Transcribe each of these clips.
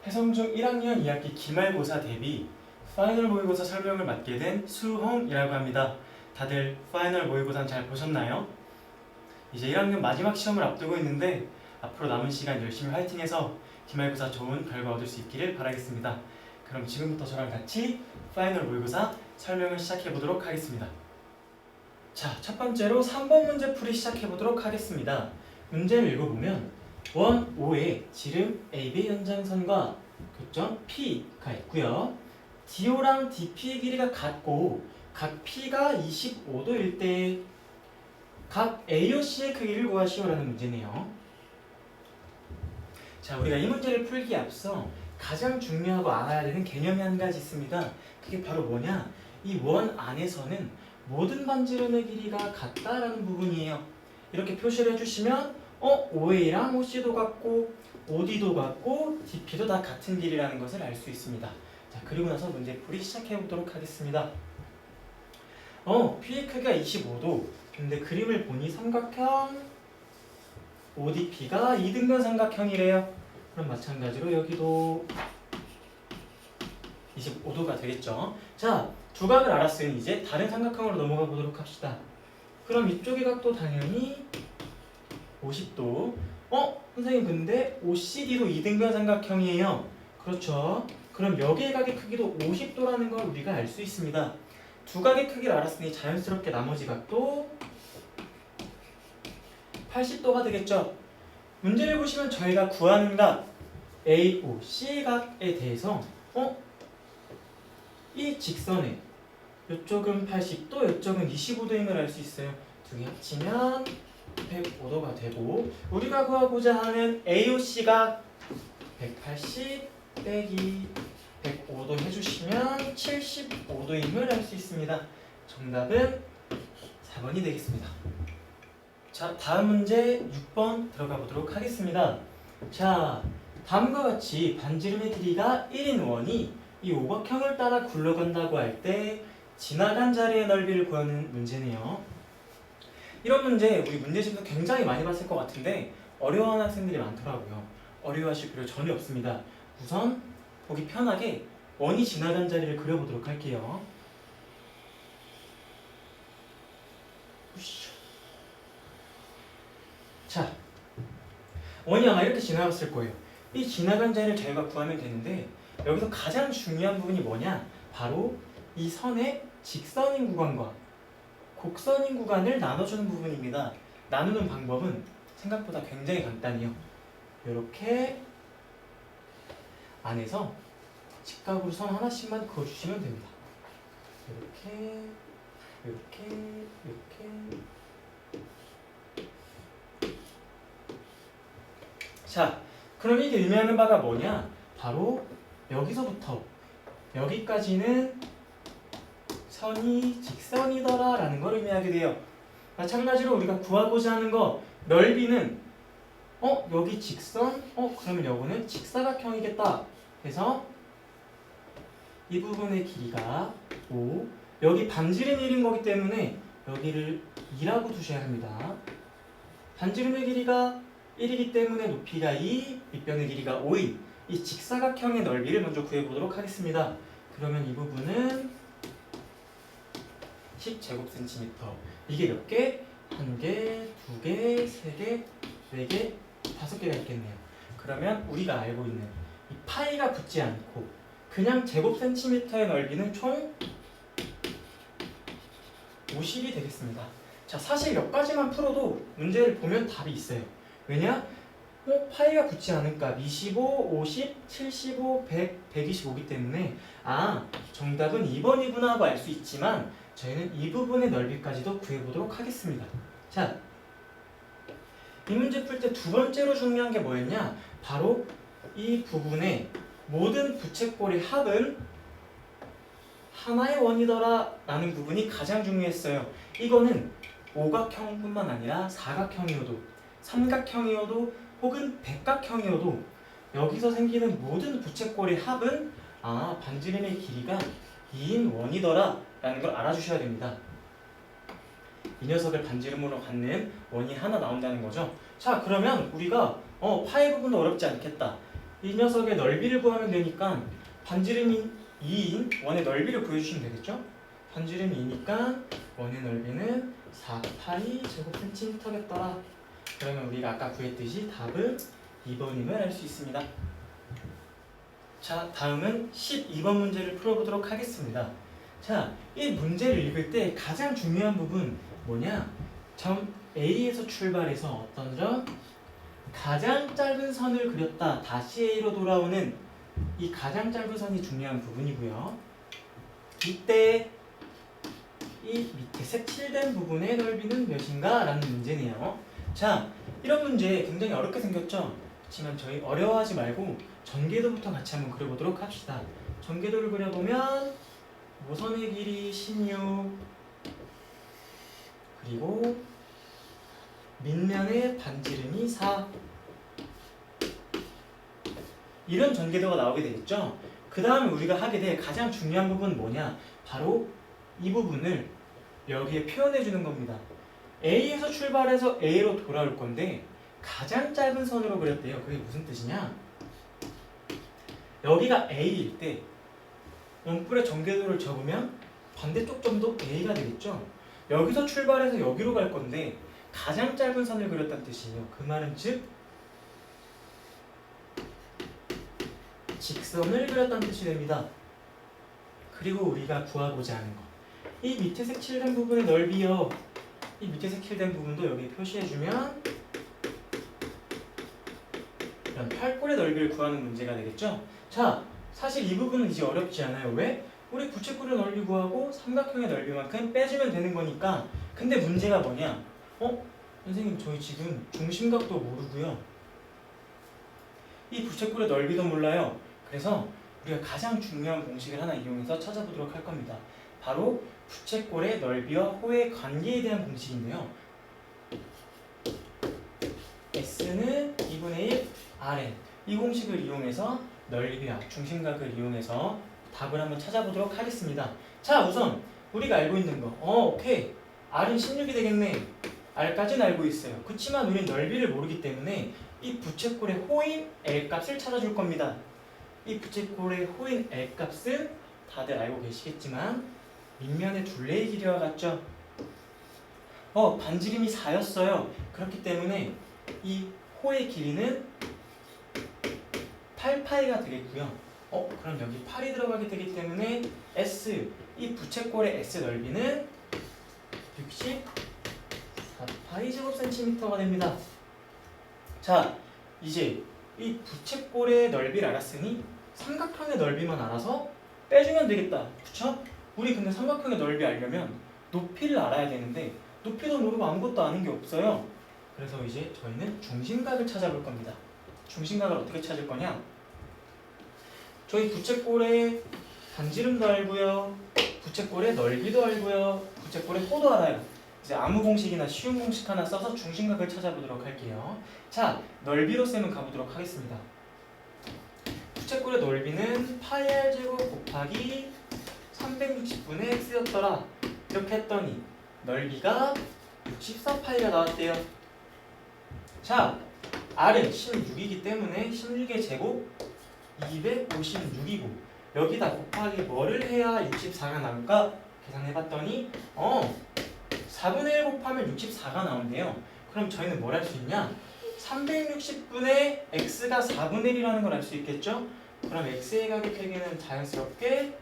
해성중 1학년 2학기 기말고사 대비 파이널 모의고사 설명을 맡게 된 수홍이라고 합니다. 다들 파이널 모의고사 잘 보셨나요? 이제 1학년 마지막 시험을 앞두고 있는데 앞으로 남은 시간 열심히 화이팅해서 기말고사 좋은 결과 얻을 수 있기를 바라겠습니다. 그럼 지금부터 저랑 같이 파이널 모의고사 설명을 시작해 보도록 하겠습니다. 자, 첫 번째로 3번 문제 풀이 시작해 보도록 하겠습니다. 문제를 읽어보면 원 O의 지름 AB의 연장선과 교점 P가 있고요. DO랑 DP의 길이가 같고 각 P가 25도일 때 각 AOC의 크기를 구하시오라는 문제네요. 자, 우리가 이 문제를 풀기에 앞서 가장 중요하고 알아야 되는 개념이 한 가지 있습니다. 그게 바로 뭐냐? 이 원 안에서는 모든 반지름의 길이가 같다라는 부분이에요. 이렇게 표시를 해주시면 OA랑 OC도 같고 OD도 같고 DP도 다 같은 길이라는 것을 알 수 있습니다. 자, 그리고 나서 문제 풀이 시작해 보도록 하겠습니다. P의 크기가 25도. 근데 그림을 보니 삼각형 ODP가 2등변 삼각형이래요. 그럼 마찬가지로 여기도 25도가 되겠죠. 자, 두각을 알았으니 이제 다른 삼각형으로 넘어가 보도록 합시다. 그럼 이쪽의 각도 당연히 50도. 선생님 근데 OCD도 2등변 삼각형이에요. 그렇죠. 그럼 여기의 각의 크기도 50도라는 걸 우리가 알 수 있습니다. 두 각의 크기를 알았으니 자연스럽게 나머지 각도 80도가 되겠죠. 문제를 보시면 저희가 구하는 각 AOC 각에 대해서 이 직선에 이쪽은 80도, 이쪽은 25도임을 알 수 있어요. 두 개 합치면 105도가 되고 우리가 구하고자 하는 AOC가 180 빼기 105도 해주시면 75도임을 알 수 있습니다. 정답은 4번이 되겠습니다. 자, 다음 문제 6번 들어가 보도록 하겠습니다. 자, 다음과 같이 반지름의 길이가 1인 원이 이 오각형을 따라 굴러간다고 할 때 지나간 자리의 넓이를 구하는 문제네요. 이런 문제 우리 문제집에서 굉장히 많이 봤을 것 같은데 어려워하는 학생들이 많더라고요. 어려워하실 필요 전혀 없습니다. 우선 보기 편하게 원이 지나간 자리를 그려보도록 할게요. 자, 원이 아마 이렇게 지나갔을 거예요. 이 지나간 자리를 저희가 구하면 되는데 여기서 가장 중요한 부분이 뭐냐? 바로 이 선의 직선인 구간과 곡선인 구간을 나눠주는 부분입니다. 나누는 방법은 생각보다 굉장히 간단해요. 이렇게 안에서 직각으로 선 하나씩만 그어주시면 됩니다. 이렇게, 이렇게, 이렇게. 자, 그럼 이게 의미하는 바가 뭐냐? 바로 여기서부터 여기까지는 선이 직선이더라 라는 걸 의미하게 돼요. 마찬가지로 우리가 구하고자 하는 거 넓이는 여기 직선? 그러면 여기는 직사각형이겠다 해서 이 부분의 길이가 5 여기 반지름 1인 거기 때문에 여기를 2라고 두셔야 합니다. 반지름의 길이가 1이기 때문에 높이가 2, 밑변의 길이가 5인 이 직사각형의 넓이를 먼저 구해보도록 하겠습니다. 그러면 이 부분은 10제곱cm. 이게 몇 개? 1개, 2개, 3개, 4개, 5개가 있겠네요. 그러면 우리가 알고 있는 이 파이가 붙지 않고 그냥 제곱센티미터의 넓이는 총 50이 되겠습니다. 자, 사실 여기까지만 풀어도 문제를 보면 답이 있어요. 왜냐? 파이가 붙지 않은 값 25, 50, 75, 100, 125이기 때문에 정답은 2번이구나 하고 알 수 있지만 저희는 이 부분의 넓이까지도 구해보도록 하겠습니다. 자, 이 문제 풀 때 두 번째로 중요한 게 뭐였냐? 바로 이 부분의 모든 부채꼴의 합은 하나의 원이더라 라는 부분이 가장 중요했어요. 이거는 오각형뿐만 아니라 사각형이어도 삼각형이어도 혹은 백각형이어도 여기서 생기는 모든 부채꼴의 합은 반지름의 길이가 2인 원이더라 라는 걸 알아주셔야 됩니다. 이 녀석을 반지름으로 갖는 원이 하나 나온다는 거죠. 자, 그러면 우리가 파이 부분도 어렵지 않겠다. 이 녀석의 넓이를 구하면 되니까 반지름이 2인 원의 넓이를 구해주시면 되겠죠? 반지름이 2니까 원의 넓이는 4파이 제곱센티미터겠더라. 그러면 우리가 아까 구했듯이 답은 2번임을 알 수 있습니다. 자, 다음은 12번 문제를 풀어보도록 하겠습니다. 자, 이 문제를 읽을 때 가장 중요한 부분 뭐냐? 점 A에서 출발해서 어떤 점? 가장 짧은 선을 그렸다. 다시 A로 돌아오는 이 가장 짧은 선이 중요한 부분이고요. 이때 이 밑에 색칠된 부분의 넓이는 몇인가? 라는 문제네요. 자, 이런 문제 굉장히 어렵게 생겼죠? 그렇지만 저희 어려워하지 말고 전개도부터 같이 한번 그려보도록 합시다. 전개도를 그려보면 모선의 길이 16 그리고 밑면의 반지름이 4 이런 전개도가 나오게 되겠죠? 그 다음에 우리가 하게 될 가장 중요한 부분은 뭐냐? 바로 이 부분을 여기에 표현해 주는 겁니다. A에서 출발해서 A로 돌아올 건데 가장 짧은 선으로 그렸대요. 그게 무슨 뜻이냐? 여기가 A일 때 원뿔의 전개도를 적으면 반대쪽 점도 A가 되겠죠? 여기서 출발해서 여기로 갈 건데 가장 짧은 선을 그렸다는 뜻이에요. 그 말은 즉 직선을 그렸다는 뜻이 됩니다. 그리고 우리가 구하고자 하는 것, 이 밑에 색칠된 부분의 넓이요. 이 밑에 색칠된 부분도 여기 표시해주면 이런 팔골의 넓이를 구하는 문제가 되겠죠? 자, 사실 이 부분은 이제 어렵지 않아요. 왜? 우리 부채꼴의 넓이 구하고 삼각형의 넓이만큼 빼주면 되는 거니까. 근데 문제가 뭐냐? 선생님 저희 지금 중심각도 모르고요. 이 부채꼴의 넓이도 몰라요. 그래서 우리가 가장 중요한 공식을 하나 이용해서 찾아보도록 할 겁니다. 바로 부채꼴의 넓이와 호의 관계에 대한 공식인데요. S는 2분의 1 Rn 이 공식을 이용해서 넓이와 중심각을 이용해서 답을 한번 찾아보도록 하겠습니다. 자, 우선 우리가 알고 있는 거 오케이 R은 16이 되겠네. R까지는 알고 있어요. 그렇지만 우리는 넓이를 모르기 때문에 이 부채꼴의 호인 L 값을 찾아줄 겁니다. 이 부채꼴의 호인 L 값은 다들 알고 계시겠지만 밑면의 둘레의 길이와 같죠? 반지름이 4였어요. 그렇기 때문에 이 호의 길이는 8파이가 되겠고요. 그럼 여기 8이 들어가게 되기 때문에 S, 이 부채꼴의 S 넓이는 64파이 제곱센티미터가 됩니다. 자, 이제 이 부채꼴의 넓이를 알았으니 삼각형의 넓이만 알아서 빼주면 되겠다. 그쵸? 우리 근데 삼각형의 넓이 알려면 높이를 알아야 되는데 높이도 모르고 아무것도 아는 게 없어요. 그래서 이제 저희는 중심각을 찾아볼 겁니다. 중심각을 어떻게 찾을 거냐? 저희 부채꼴의 반지름도 알고요. 부채꼴의 넓이도 알고요. 부채꼴의 호도 알아요. 이제 아무 공식이나 쉬운 공식 하나 써서 중심각을 찾아보도록 할게요. 자, 넓이로 쌤은 가보도록 하겠습니다. 부채꼴의 넓이는 파이 r 제곱 곱하기 360분의 x였더라. 이렇게 했더니 넓이가 64파이가 나왔대요. 자, r은 16이기 때문에 16의 제곱 256이고 여기다 곱하기 뭐를 해야 64가 나올까? 계산해봤더니 4분의 1 곱하면 64가 나온대요. 그럼 저희는 뭘 할 수 있냐? 360분의 x가 4분의 1이라는 걸 알 수 있겠죠? 그럼 x의 가격에는 자연스럽게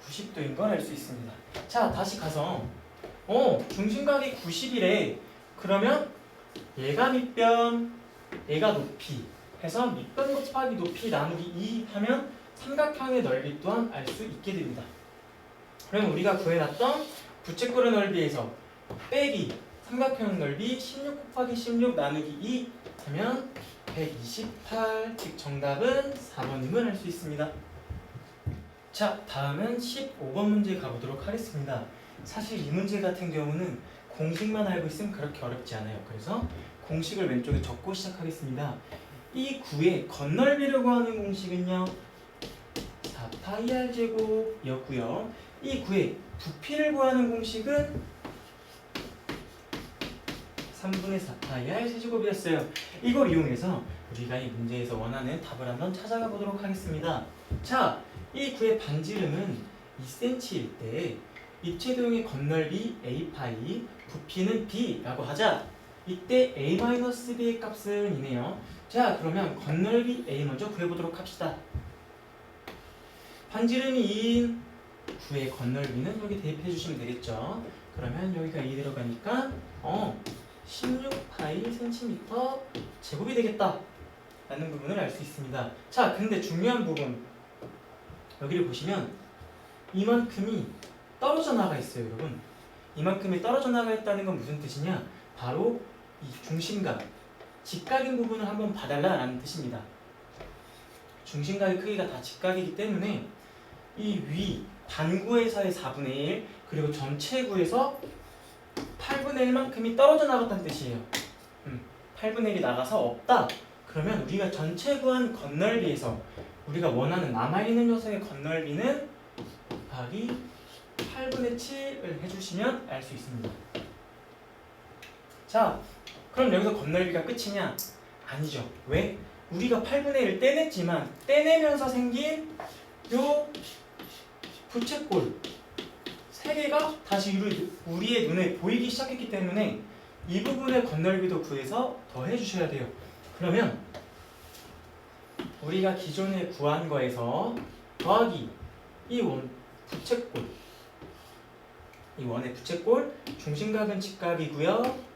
90도인 걸 알 수 있습니다. 자, 다시 가서 중심각이 90이래. 그러면 얘가 밑변, 얘가 높이 해서 밑변 곱하기 높이 나누기 2 하면 삼각형의 넓이 또한 알 수 있게 됩니다. 그럼 우리가 구해놨던 부채꼴의 넓이에서 빼기 삼각형 넓이 16 곱하기 16 나누기 2 하면 128, 즉 정답은 4번임을 알 수 있습니다. 자, 다음은 15번 문제 가보도록 하겠습니다. 사실 이 문제 같은 경우는 공식만 알고 있으면 그렇게 어렵지 않아요. 그래서 공식을 왼쪽에 적고 시작하겠습니다. 이 구의 건널비를 구하는 공식은요 4파이 r 제곱이었고요. 이 구의 부피를 구하는 공식은 3분의 4파이 r 세제곱이었어요. 이걸 이용해서 우리가 이 문제에서 원하는 답을 한번 찾아가 보도록 하겠습니다. 자, 이 구의 반지름은 2cm일 때 입체도형의 건널비 a파이, 부피는 b라고 하자. 이때 a-b의 값은 이네요. 자, 그러면 건널비 a 먼저 구해보도록 합시다. 반지름이 2인 구의 건널비는 여기 대입해 주시면 되겠죠. 그러면 여기가 2 들어가니까 16파이 cm 제곱이 되겠다 라는 부분을 알 수 있습니다. 자, 근데 중요한 부분 여기를 보시면 이만큼이 떨어져 나가 있어요, 여러분. 이만큼이 떨어져 나가 있다는 건 무슨 뜻이냐? 바로 이 중심각, 직각인 부분을 한번 봐달라는 뜻입니다. 중심각의 크기가 다 직각이기 때문에 이 위 반구에서의 4분의 1 그리고 전체 구에서 8분의 1만큼이 떨어져 나갔다는 뜻이에요. 8분의 1이 나가서 없다. 그러면 우리가 전체 구한 건널비에서 우리가 원하는 남아있는 녀석의 건널비는 곱하기 8분의 7을 해주시면 알 수 있습니다. 자, 그럼 여기서 건널비가 끝이냐? 아니죠. 왜? 우리가 8분의 1을 떼냈지만 떼내면서 생긴 요 부채꼴 3개가 다시 우리의 눈에 보이기 시작했기 때문에 이 부분의 건널비도 구해서 더해주셔야 돼요. 그러면 우리가 기존에 구한 거에서 더하기 이 부채꼴, 이 원의 부채꼴, 중심각은 직각이고요.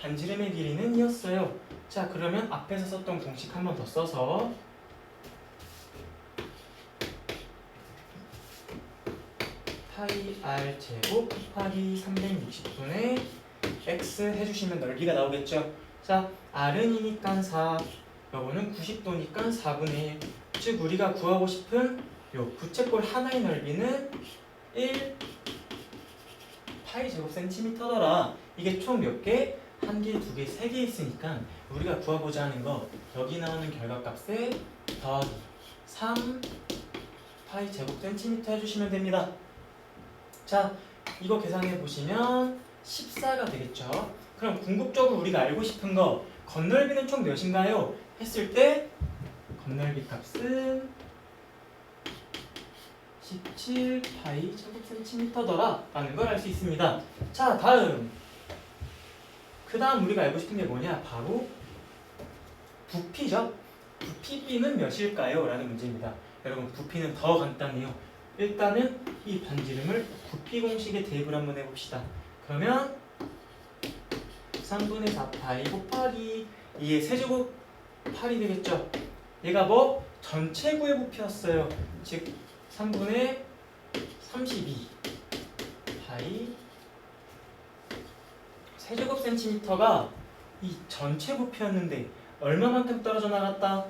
반지름의 길이는 이었어요. 자, 그러면 앞에서 썼던 공식 한 번 더 써서 파이 r 제곱 곱하기 360분의 x 해주시면 넓이가 나오겠죠. 자, r은 2니까 4, 요거는 90도니까 4분의 1. 즉 우리가 구하고 싶은 요 부채꼴 하나의 넓이는 1 파이 제곱 센티미터더라. 이게 총 몇 개? 1개, 2개, 3개 있으니까 우리가 구하고자 하는 거 여기 나오는 결과값에 더하기 3 파이 제곱 센티미터 해주시면 됩니다. 자, 이거 계산해 보시면 14가 되겠죠. 그럼 궁극적으로 우리가 알고 싶은 거 건널비는 총 몇인가요? 했을 때 건널비 값은 17 파이 제곱 센티미터더라 라는 걸 알 수 있습니다. 자, 그 다음 우리가 알고 싶은 게 뭐냐? 바로 부피죠. 부피 B는 몇일까요? 라는 문제입니다. 여러분, 부피는 더 간단해요. 일단은 이 반지름을 부피 공식에 대입을 한번 해봅시다. 그러면 3분의 4파이 곱하기 2의 세제곱 8이 되겠죠. 얘가 뭐? 전체 구의 부피였어요. 즉 3분의 32 파이 세제곱 센티미터가 이 전체 부피였는데 얼마만큼 떨어져 나갔다?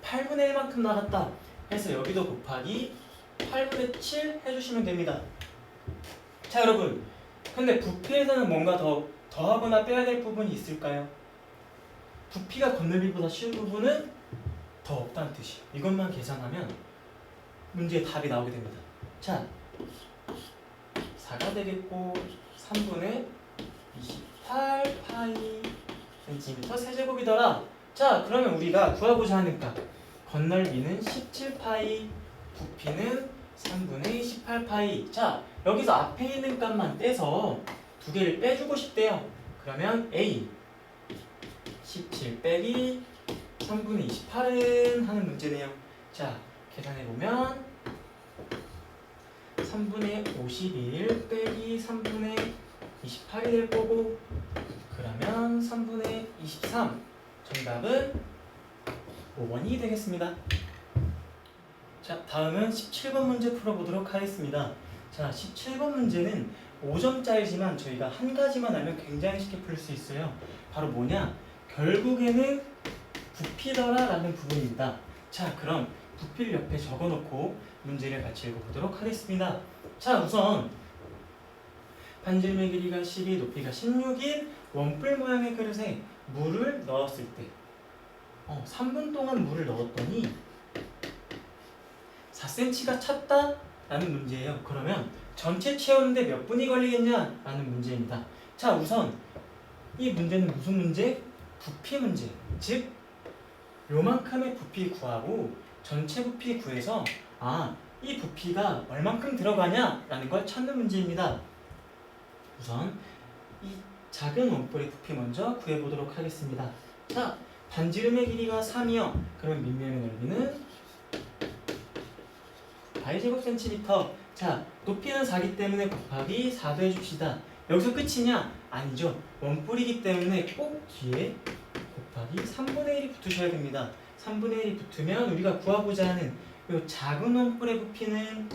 8분의 1만큼 나갔다. 해서 여기도 곱하기 8분의 7 해주시면 됩니다. 자, 여러분, 근데 부피에서는 뭔가 더하거나 빼야 될 부분이 있을까요? 부피가 건널비보다 쉬운 부분은 더 없다는 뜻이에요. 이것만 계산하면 문제의 답이 나오게 됩니다. 자, 4가 되겠고 3분의 28 파이 센티미터 세제곱이더라. 자, 그러면 우리가 구하고자 하는 값 건널비는 17파이, 부피는 3분의 18파이. 자, 여기서 앞에 있는 값만 떼서 두 개를 빼주고 싶대요. 그러면 A 17 빼기 3분의 28은 하는 문제네요. 자, 계산해보면 3분의 51 빼기 3분의 28이 될 거고, 그러면 3분의 23 정답은 5번이 되겠습니다. 자, 다음은 17번 문제 풀어보도록 하겠습니다. 자, 17번 문제는 5점짜리지만 저희가 한 가지만 알면 굉장히 쉽게 풀 수 있어요. 바로 뭐냐? 결국에는 부피더라 라는 부분입니다. 자, 그럼 부피를 옆에 적어놓고 문제를 같이 읽어보도록 하겠습니다. 자, 우선 반지름의 길이가 12, 높이가 16인 원뿔 모양의 그릇에 물을 넣었을 때 3분 동안 물을 넣었더니 4cm가 찼다 라는 문제예요. 그러면 전체 채우는데 몇 분이 걸리겠냐 라는 문제입니다. 자, 우선 이 문제는 무슨 문제? 부피 문제. 즉 요만큼의 부피 구하고 전체 부피 구해서 이 부피가 얼만큼 들어가냐라는 걸 찾는 문제입니다. 우선 이 작은 원뿔의 부피 먼저 구해보도록 하겠습니다. 자, 반지름의 길이가 3이요. 그러면 밑면의 넓이는 9제곱센티미터. 자, 높이는 4기 때문에 곱하기 4도 해줍시다. 여기서 끝이냐? 아니죠. 원뿔이기 때문에 꼭 뒤에 곱하기 3분의 1이 붙으셔야 됩니다. 3분의 1이 붙으면 우리가 구하고자 하는 이 작은 원뿔의 부피는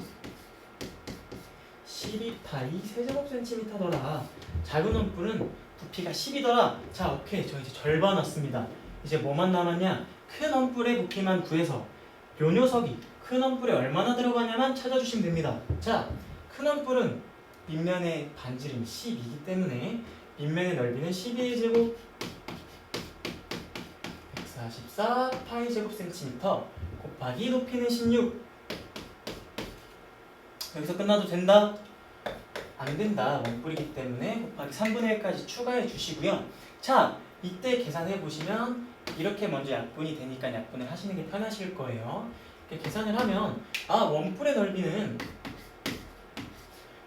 12파이 세제곱센티미터더라. 작은 원뿔은 부피가 10이더라. 자, 오케이. 저 이제 절반 왔습니다. 이제 뭐만 남았냐? 큰 원뿔의 부피만 구해서 요 녀석이 큰 원뿔에 얼마나 들어가냐만 찾아주시면 됩니다. 자, 큰 원뿔은 밑면의 반지름이 10이기 때문에 밑면의 넓이는 12제곱 144 파이 제곱센티미터 곱하기 높이는 16. 여기서 끝나도 된다? 안 된다. 원뿔이기 때문에 곱하기 3분의 1까지 추가해 주시고요. 자, 이때 계산해 보시면 이렇게 먼저 약분이 되니까 약분을 하시는 게 편하실 거예요. 이렇게 계산을 하면 원뿔의 넓이는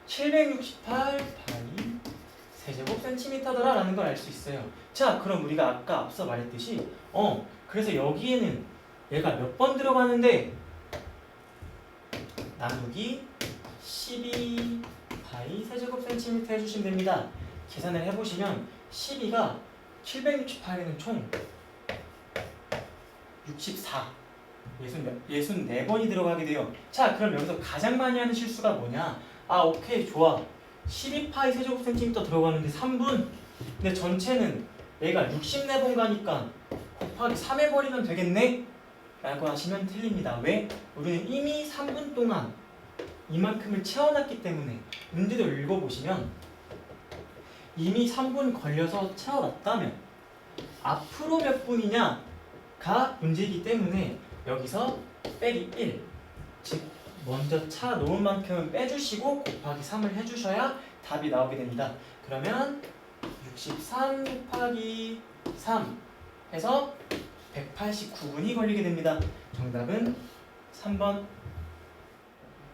768 파이 세제곱센티미터더라 라는 걸 알 수 있어요. 자, 그럼 우리가 아까 앞서 말했듯이 그래서 여기에는 얘가 몇 번 들어가는데 나누기 12 파이 세제곱센티미터 해주시면 됩니다. 계산을 해보시면 12가 768에는 총 64 64번이 들어가게 돼요. 자, 그럼 여기서 가장 많이 하는 실수가 뭐냐? 오케이, 좋아. 12파이 세제곱센티미터 들어가는데 3분? 근데 전체는 얘가 64번 가니까 곱하기 3 해버리면 되겠네? 라고 하시면 틀립니다. 왜? 우리는 이미 3분 동안 이만큼을 채워놨기 때문에. 문제도 읽어보시면 이미 3분 걸려서 채워놨다면 앞으로 몇 분이냐가 문제이기 때문에 여기서 빼기 1, 즉 먼저 차 놓은 만큼은 빼주시고 곱하기 3을 해주셔야 답이 나오게 됩니다. 그러면 63 곱하기 3 해서 189분이 걸리게 됩니다. 정답은 3번.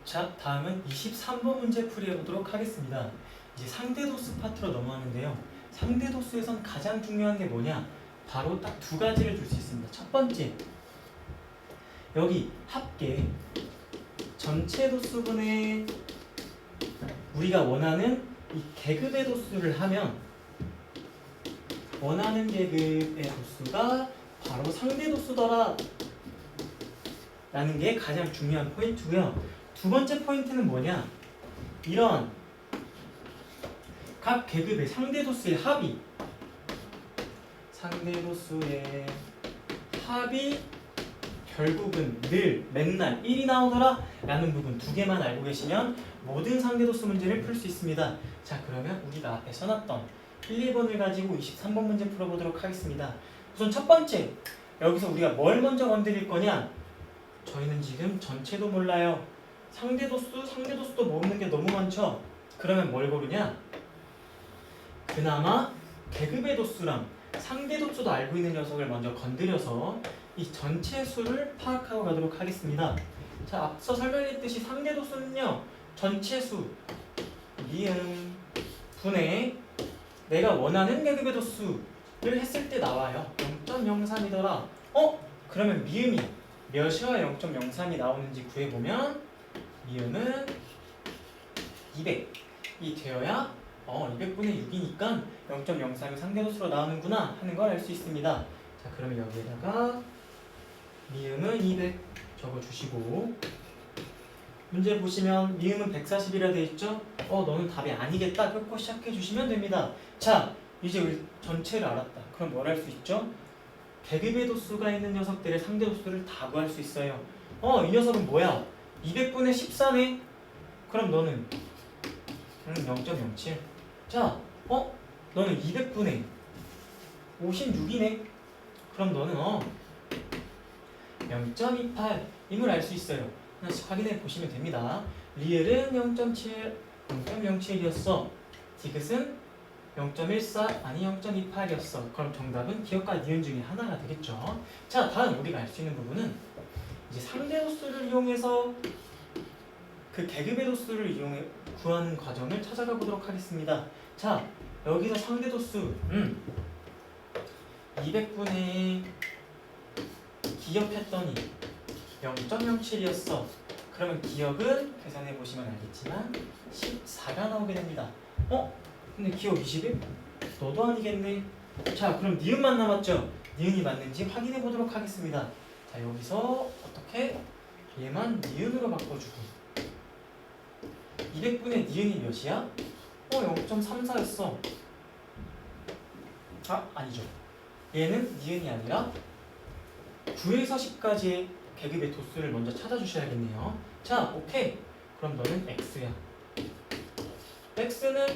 자, 다음은 23번 문제 풀이해보도록 하겠습니다. 이제 상대도수 파트로 넘어가는데요. 상대도수에선 가장 중요한 게 뭐냐? 바로 딱 두 가지를 줄 수 있습니다. 첫 번째, 여기 합계 전체 도수분의 우리가 원하는 이 계급의 도수를 하면 원하는 계급의 도수가 바로 상대 도수더라 라는 게 가장 중요한 포인트고요. 두 번째 포인트는 뭐냐? 이런 각 계급의 상대 도수의 합이 결국은 늘 맨날 1이 나오더라 라는 부분 두 개만 알고 계시면 모든 상대도수 문제를 풀 수 있습니다. 자, 그러면 우리가 앞에 써놨던 1, 2번을 가지고 23번 문제 풀어보도록 하겠습니다. 우선 첫 번째, 여기서 우리가 뭘 먼저 건드릴 거냐? 저희는 지금 전체도 몰라요. 상대도수도 모르는 게 너무 많죠? 그러면 뭘 고르냐? 그나마 계급의 도수랑 상대도수도 알고 있는 녀석을 먼저 건드려서 이 전체 수를 파악하고 가도록 하겠습니다. 자, 앞서 설명했듯이 상대도수는요, 전체 수 미음 분의 내가 원하는 계급의 도수를 했을 때 나와요. 0.03이더라. 그러면 미음이 몇이와 0.03이 나오는지 구해보면 미음은 200이 되어야 200분의 6이니까 0.03이 상대도수로 나오는구나 하는 걸 알 수 있습니다. 자, 그러면 여기에다가 미음은 200 적어주시고 문제 보시면 미음은 140이라 돼 있죠? 너는 답이 아니겠다 끊고 시작해 주시면 됩니다. 자, 이제 우리 전체를 알았다. 그럼 뭘 할 수 있죠? 계급의 도수가 있는 녀석들의 상대도수를 다 구할 수 있어요. 이 녀석은 뭐야? 200분의 14네? 그럼 너는 0.07. 자, 너는 200분의 56이네? 그럼 너는 0.28 임을 알 수 있어요. 하나씩 확인해 보시면 됩니다. 리을은 0.7, 0.07이었어. 디귿은 0.14 아니 0.28이었어. 그럼 정답은 기억과 니은 중에 하나가 되겠죠. 자, 다음 우리가 알 수 있는 부분은 이제 상대 도수를 이용해서 그 계급의 도수를 이용해 구하는 과정을 찾아가 보도록 하겠습니다. 자, 여기서 상대 도수 200분의 기억했더니 0.07이었어. 그러면 기억은 계산해 보시면 알겠지만 14가 나오게 됩니다. 근데 기억 20일? 너도 아니겠네. 자, 그럼 니은만 남았죠? 니은이 맞는지 확인해 보도록 하겠습니다. 자, 여기서 어떻게? 얘만 니은으로 바꿔주고 200분의 니은이 몇이야? 0.34였어. 아니죠. 얘는 니은이 아니라 9에서 10까지의 계급의 도수를 먼저 찾아주셔야겠네요. 자, 오케이. 그럼 너는 X야. X는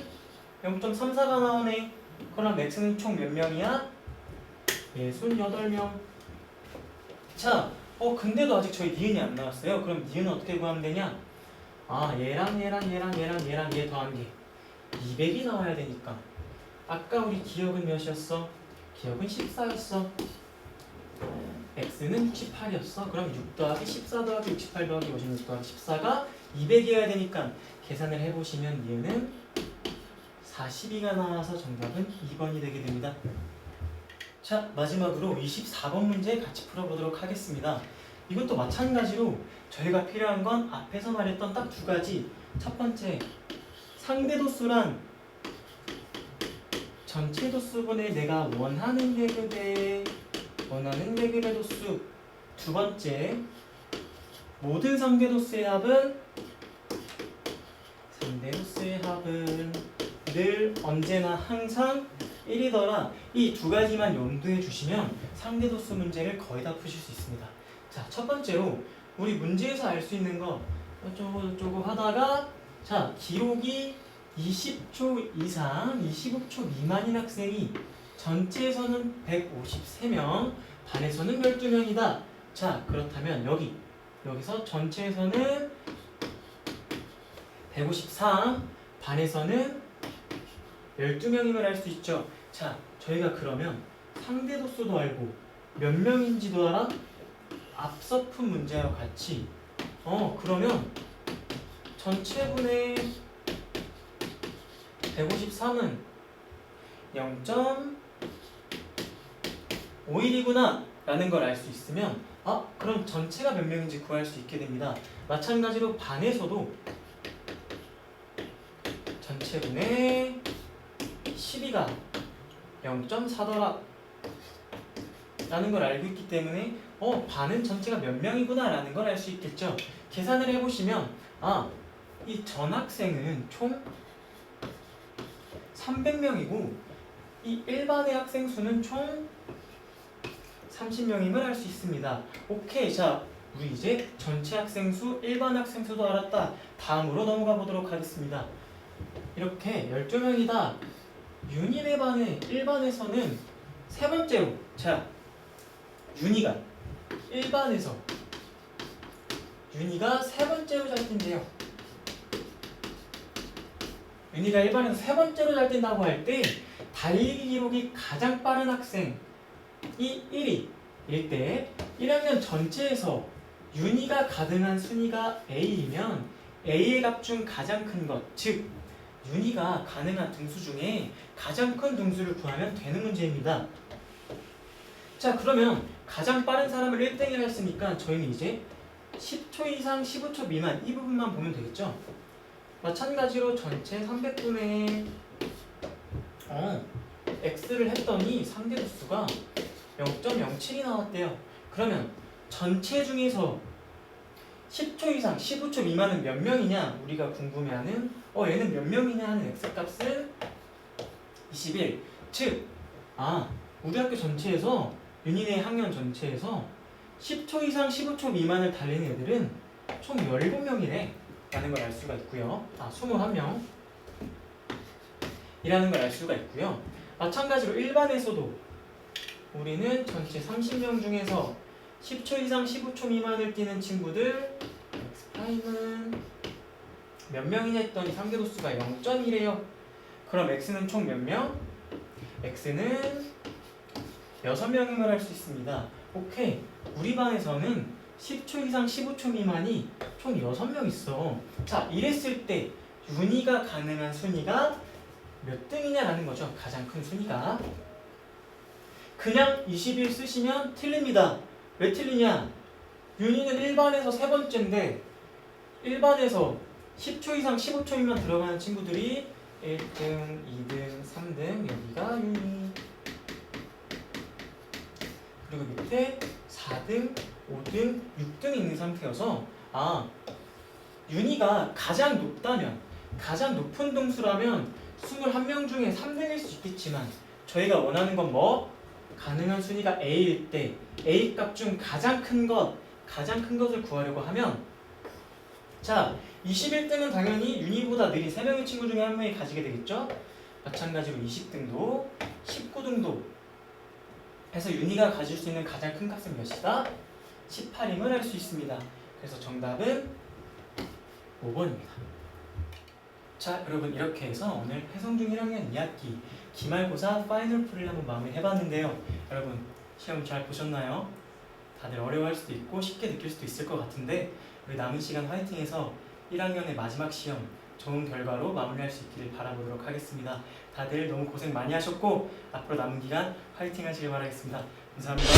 0.34가 나오네. 그럼 X는 총 몇 명이야? 68명. 자, 근데도 아직 저희 니은이 안 나왔어요. 그럼 니은은 어떻게 구하면 되냐? 얘랑 얘 더한 게 200이 나와야 되니까. 아까 우리 기억은 몇이었어? 기억은 14였어. X는 68이었어. 그럼 6 더하기 14 더하기 68 더하기 56 더하기 14가 200이어야 되니까 계산을 해보시면 얘는 42가 나와서 정답은 2번이 되게 됩니다. 자, 마지막으로 24번 문제 같이 풀어보도록 하겠습니다. 이것도 마찬가지로 저희가 필요한 건 앞에서 말했던 딱 두 가지. 첫 번째, 상대 도수란 전체 도수분의 내가 원하는 계급의 도수. 두 번째, 모든 상대 도수의 합은 늘 언제나 항상 1이더라. 이 두 가지만 염두해 주시면 상대 도수 문제를 거의 다 푸실 수 있습니다. 자, 첫 번째로 우리 문제에서 알 수 있는 거 어쩌고 하다가 자, 기록이 20초 이상 25초 미만인 학생이 전체에서는 153명, 반에서는 12명이다. 자, 그렇다면 여기서 전체에서는 153, 반에서는 12명임을 알 수 있죠. 자, 저희가 그러면 상대 도수도 알고 몇 명인지도 알아? 앞서 푼 문제와 같이 그러면 전체분의 153은 0.51이구나 라는 걸 알 수 있으면 그럼 전체가 몇 명인지 구할 수 있게 됩니다. 마찬가지로 반에서도 전체분의 12가 0.4더라 라는 걸 알고 있기 때문에 반은 전체가 몇 명이구나 라는 걸 알 수 있겠죠. 계산을 해보시면 이 전학생은 총 300명이고 이 일반의 학생 수는 총 30명임을 알 수 있습니다. 오케이. 자, 우리 이제 전체 학생 수, 일반 학생 수도 알았다. 다음으로 넘어가 보도록 하겠습니다. 이렇게 12명이다. 윤희네 반에 일반에서는 세 번째로 자, 윤희가 세 번째로 잘 뛴대요. 윤희가 일반에서 세 번째로 잘 뛴다고 할 때 달리기 기록이 가장 빠른 학생이 1위일 때 1학년 전체에서 윤희가 가등한 순위가 A이면 A의 값 중 가장 큰 것, 즉 윤희가 가능한 등수 중에 가장 큰 등수를 구하면 되는 문제입니다. 자, 그러면 가장 빠른 사람을 1등이라 했으니까 저희는 이제 10초 이상 15초 미만 이 부분만 보면 되겠죠. 마찬가지로 전체 300분의 X를 했더니 상대 도수가 0.07이 나왔대요. 그러면 전체 중에서 10초 이상 15초 미만은 몇 명이냐 우리가 궁금해하는 얘는 몇 명이냐 하는 X값은 21. 즉 우리 학교 전체에서 윤희네 학년 전체에서 10초 이상 15초 미만을 달리는 애들은 총 17명이래 라는 걸 알 수가 있고요. 21명 이라는 걸 알 수가 있고요. 마찬가지로 일반에서도 우리는 전체 30명 중에서 10초 이상 15초 미만을 뛰는 친구들 X'은 몇 명이냐 했더니 상대 도수가 0.1이에요. 그럼 x는 총 몇 명? x는 6명임을 알 수 있습니다. 오케이. 우리 반에서는 10초 이상 15초 미만이 총 6명 있어. 자, 이랬을 때 윤희가 가능한 순위가 몇 등이냐라는 거죠. 가장 큰 순위가. 그냥 21 쓰시면 틀립니다. 왜 틀리냐? 윤희는 1반에서 세 번째인데 1반에서 10초 이상 15초이면 들어가는 친구들이 1등, 2등, 3등, 여기가 윤희. 그리고 밑에 4등, 5등, 6등이 있는 상태여서 윤희가 가장 높다면, 가장 높은 등수라면 21명 중에 3등일 수 있겠지만 저희가 원하는 건 뭐? 가능한 순위가 A일 때 A 값 중 가장 큰 것을 구하려고 하면 자, 21등은 당연히 윤희보다 느린 3명의 친구 중에 1명이 가지게 되겠죠? 마찬가지로 20등도 19등도 해서 윤희가 가질 수 있는 가장 큰 값은 몇이다? 18임을 알 수 있습니다. 그래서 정답은 5번입니다. 자, 여러분 이렇게 해서 오늘 해성중 1학년 2학기 기말고사 파이널 풀이를 한번 마무리해봤는데요. 여러분 시험 잘 보셨나요? 다들 어려워할 수도 있고 쉽게 느낄 수도 있을 것 같은데 우리 남은 시간 화이팅해서 1학년의 마지막 시험 좋은 결과로 마무리할 수 있기를 바라보도록 하겠습니다. 다들 너무 고생 많이 하셨고 앞으로 남은 기간 화이팅 하시길 바라겠습니다. 감사합니다.